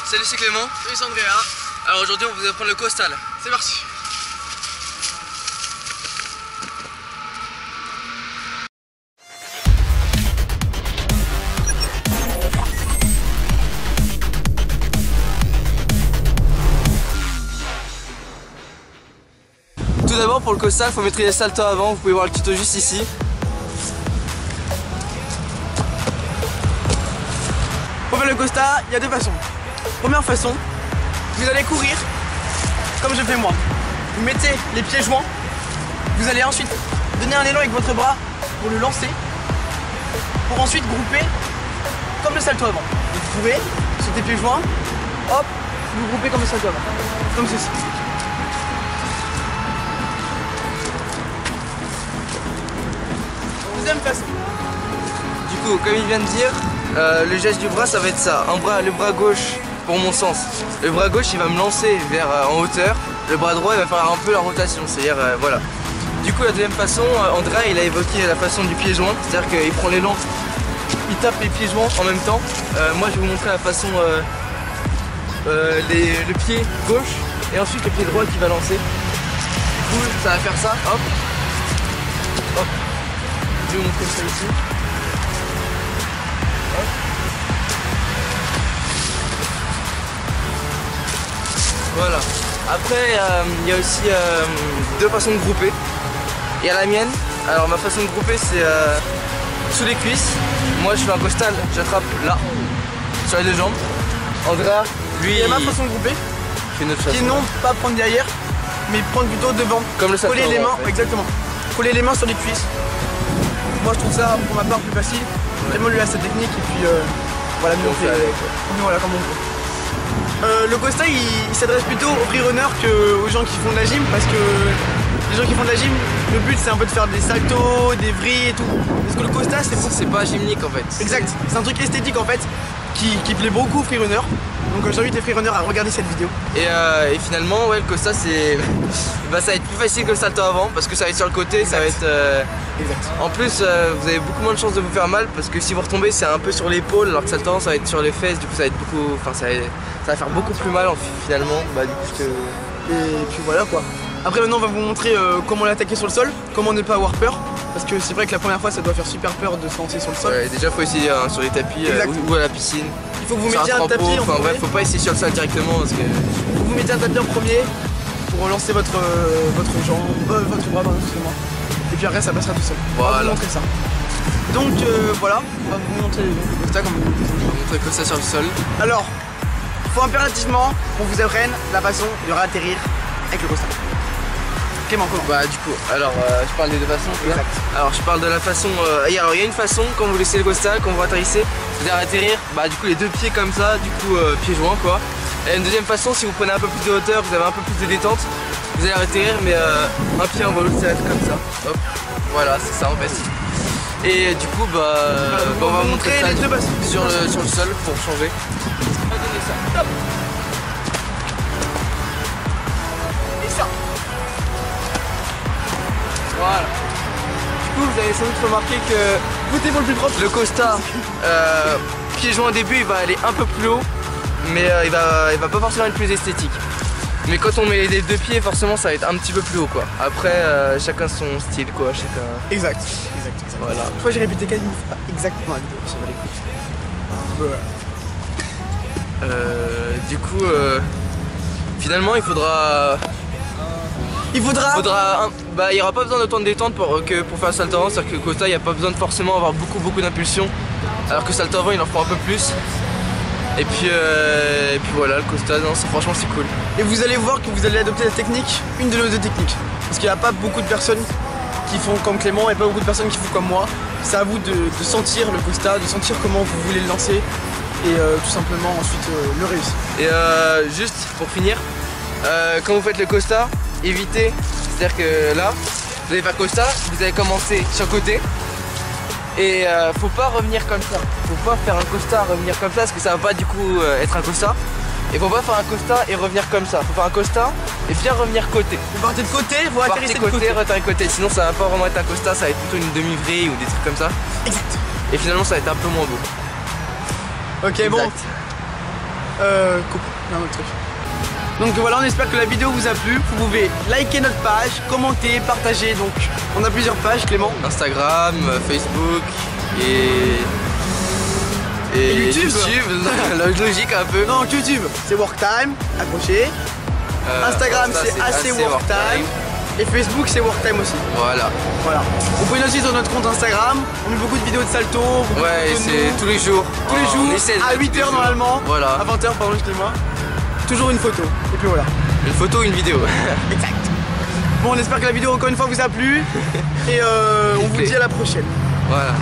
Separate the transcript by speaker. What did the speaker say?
Speaker 1: Salut, c'est Clément.
Speaker 2: Salut, c'est Andrea.
Speaker 1: Alors aujourd'hui on va prendre le costal.
Speaker 2: C'est parti.
Speaker 1: Tout d'abord pour le costal, il faut maîtriser le salto avant, vous pouvez voir le tuto juste ici.
Speaker 2: Pour faire le costal, il y a deux façons. Première façon, vous allez courir comme je fais moi. Vous mettez les pieds joints, vous allez ensuite donner un élan avec votre bras pour le lancer, pour ensuite grouper comme le salto avant. Vous courez sur tes pieds joints, hop, vous groupez comme le salto avant, comme ceci. Deuxième façon.
Speaker 1: Du coup, comme il vient de dire, le geste du bras ça va être ça. Le bras gauche, pour mon sens, le bras gauche il va me lancer vers en hauteur. Le bras droit il va faire un peu la rotation, c'est-à-dire voilà. Du coup la deuxième façon, Andrea il a évoqué la façon du pied joint, c'est-à-dire qu'il prend l'élan, il tape les pieds joints en même temps. Moi je vais vous montrer la façon le pied gauche et ensuite le pied droit qui va lancer. Du coup ça va faire ça, hop, hop. Je vais vous montrer ça ici. Hop. Voilà. Après, il y a aussi deux façons de grouper. Il y a la mienne. Alors ma façon de grouper c'est sous les cuisses. Moi je fais un costal, j'attrape là, sur les deux jambes. Andrea, lui,
Speaker 2: il y a ma façon de grouper,
Speaker 1: fait une autre façon.
Speaker 2: qui est non pas prendre derrière, mais prendre plutôt devant.
Speaker 1: Comme le salto.
Speaker 2: Coller les mains,
Speaker 1: en fait.
Speaker 2: exactement. Coller les mains sur les cuisses. Moi je trouve ça pour ma part plus facile. Vraiment lui a sa technique et puis voilà, nous on fait voilà comme on peut. Le costal il s'adresse plutôt aux freerunners qu'aux gens qui font de la gym, parce que les gens qui font de la gym, le but c'est un peu de faire des saltos, des vrilles et tout. Parce que le costal
Speaker 1: C'est pas gymnique en fait.
Speaker 2: exact, c'est un truc esthétique en fait qui plaît beaucoup aux freerunners. Donc j'invite les freerunners à regarder cette vidéo.
Speaker 1: Et finalement ouais, le costal c'est bah, ça va être plus facile que le salto avant parce que ça va être sur le côté,
Speaker 2: exact.
Speaker 1: ça va être
Speaker 2: Exact.
Speaker 1: en plus vous avez beaucoup moins de chances de vous faire mal parce que si vous retombez c'est un peu sur l'épaule alors que salto avant ça va être sur les fesses, du coup ça va être beaucoup, enfin ça va faire beaucoup plus mal finalement. Bah du coup
Speaker 2: Et puis voilà quoi. Après maintenant on va vous montrer comment l'attaquer sur le sol, comment ne pas avoir peur. Parce que c'est vrai que la première fois ça doit faire super peur de se lancer sur le sol.
Speaker 1: ouais, déjà faut essayer sur les tapis ou à la piscine.
Speaker 2: Il faut que vous
Speaker 1: Sur
Speaker 2: mettiez un
Speaker 1: trempeau,
Speaker 2: tapis en
Speaker 1: enfin
Speaker 2: premier.
Speaker 1: bref, faut pas essayer sur le sol directement parce que
Speaker 2: Vous mettez un tapis en premier pour relancer votre jambe, votre bras, excusez-moi. Et puis après ça passera tout seul. On va
Speaker 1: Voilà.
Speaker 2: vous montrer ça. Donc voilà, on va vous montrer le costal comme vous
Speaker 1: on va montrer que ça sur le sol.
Speaker 2: Alors, il faut impérativement qu'on vous apprenne la façon de réatterrir avec le costal. Clément, comment?
Speaker 1: Bah du coup, alors je parle des deux façons.
Speaker 2: Exact.
Speaker 1: Alors je parle de la façon, alors il y a une façon quand vous laissez le costal, quand vous atterrissez, c'est-à-dire atterrir, bah du coup les deux pieds comme ça, du coup pieds joints quoi. Et une deuxième façon, si vous prenez un peu plus de hauteur, vous avez un peu plus de détente, vous allez atterrir mais un pied en vol, ça va être comme ça. Hop, voilà, c'est ça en fait. Et du coup bah, on va vous montrer ça
Speaker 2: les deux façons.
Speaker 1: sur le sol pour changer. On va donner ça. Hop.
Speaker 2: Et ça.
Speaker 1: Voilà. Du coup vous avez sans doute remarqué que
Speaker 2: Goûtez pour le plus proche.
Speaker 1: le costal, pied joint au début, il va aller un peu plus haut, mais il va pas forcément être plus esthétique. Mais quand on met les deux pieds, forcément, ça va être un petit peu plus haut, quoi. Après, chacun son style, quoi. Chacun.
Speaker 2: Exact.
Speaker 1: Voilà.
Speaker 2: Une fois j'ai répété quasiment exactement la vidéo, ça va l'écouter. Voilà.
Speaker 1: Du coup, finalement, il faudra
Speaker 2: Il faudra
Speaker 1: bah, il n'y aura pas besoin de temps de détente pour faire un salto avant, c'est-à-dire que le costal, il n'y a pas besoin de forcément avoir beaucoup d'impulsion, alors que le salto avant, il en prend un peu plus. Et puis voilà, le costal, non, franchement, c'est cool.
Speaker 2: Et vous allez voir que vous allez adopter la technique, une de nos deux techniques. Parce qu'il n'y a pas beaucoup de personnes qui font comme Clément et pas beaucoup de personnes qui font comme moi. C'est à vous de sentir le costal, de sentir comment vous voulez le lancer et tout simplement ensuite le réussir.
Speaker 1: Et juste pour finir, quand vous faites le costal, évitez, c'est-à-dire que là, vous allez faire costal, vous allez commencer sur le côté. Et faut pas revenir comme ça, faut pas faire un costal revenir comme ça parce que ça va pas du coup être un costal. Et faut pas faire un costal et revenir comme ça, faut faire un costal et bien revenir côté.
Speaker 2: Vous partez de côté, vous atterrissez de côté.
Speaker 1: Retarder côté, sinon ça va pas vraiment être un costal, ça va être plutôt une demi-vrille ou des trucs comme ça.
Speaker 2: Exact.
Speaker 1: Et finalement ça va être un peu moins beau.
Speaker 2: Ok,
Speaker 1: Exact.
Speaker 2: bon. coupe, un autre truc. Donc voilà, on espère que la vidéo vous a plu. Vous pouvez liker notre page, commenter, partager. Donc on a plusieurs pages, Clément.
Speaker 1: Instagram, Facebook et YouTube. La logique un peu.
Speaker 2: Non, YouTube, c'est Worktime, accroché. Instagram, c'est AC Worktime. Et Facebook, c'est Worktime aussi.
Speaker 1: Voilà.
Speaker 2: Vous pouvez nous suivre sur notre compte Instagram. On met beaucoup de vidéos de salto.
Speaker 1: Ouais, c'est tous les jours.
Speaker 2: Tous les jours, à 8h normalement.
Speaker 1: Voilà.
Speaker 2: À 20h, pardon, excusez-moi. Toujours une photo. Et puis voilà.
Speaker 1: Une photo, une vidéo.
Speaker 2: Exact. Bon, on espère que la vidéo, encore une fois, vous a plu. Et on vous dit à la prochaine.
Speaker 1: Voilà.